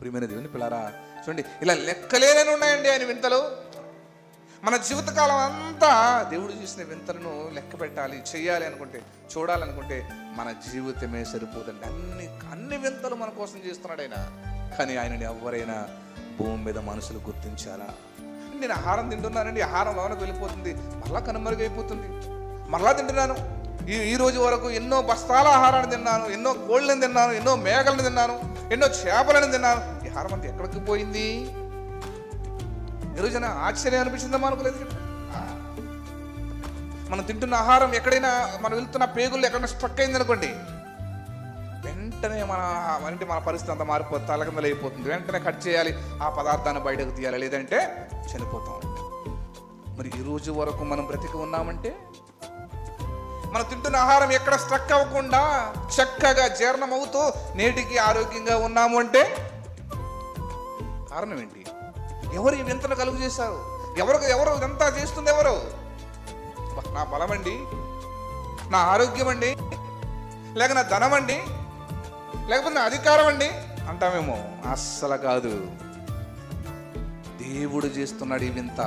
ప్రియమైన దేవుని పిల్లారా, చూడండి, ఇలా లెక్కలేనని ఉన్నాయండి ఆయన వింతలు. మన జీవితకాలం అంతా దేవుడు చేసిన వింతలను లెక్క పెట్టాలి, చెయ్యాలి అనుకుంటే, చూడాలనుకుంటే మన జీవితమే సరిపోదండి. అన్ని వింతలు మన కోసం చేస్తున్నాడు ఆయన. కానీ ఆయనని ఎవరైనా భూమి మీద మనుషులు గుర్తించారా? నేను ఆహారం తింటున్నానండి, ఆహారం లోనకు వెళ్ళిపోతుంది, మరలా కనుమరుగైపోతుంది. మరలా తింటున్నాను, ఈ రోజు వరకు ఎన్నో బస్తాల ఆహారాన్ని తిన్నాను, ఎన్నో కోళ్ళని తిన్నాను, ఎన్నో మేకలను తిన్నాను, ఎన్నో చేపలను తిన్నాను. ఈ ఆహారం అంతా ఎక్కడికి పోయింది? ఈరోజున ఆశ్చర్యం అనిపించిందమ్మా? అనుకోలేదు. మనం తింటున్న ఆహారం ఎక్కడైనా, మనం వెళ్తున్న పేగుల్లో ఎక్కడైనా స్ట్రక్ అయింది అనుకోండి, వెంటనే మన పరిస్థితి అంతా మారిపోతుంది, తలకిందలు అయిపోతుంది. వెంటనే కట్ చేయాలి, ఆ పదార్థాన్ని బయటకు తీయాలి, లేదంటే చనిపోతాం. మరి ఈ రోజు వరకు మనం బ్రతికి ఉన్నామంటే, మనం తింటున్న ఆహారం ఎక్కడ స్ట్రక్ అవ్వకుండా చక్కగా జీర్ణమవుతూ నేటికి ఆరోగ్యంగా ఉన్నాము అంటే కారణం ఏంటి? ఎవరు ఈ వింతను కలుగు చేశారు? ఎవరు ఇదంతా చేస్తుంది? ఎవరు? నా బలం అండి, నా ఆరోగ్యం అండి, లేక నా ధనం అండి, లేకపోతే నా అధికారం అండి అంటామేమో. అస్సలు కాదు, దేవుడు చేస్తున్నాడు ఈ వింత.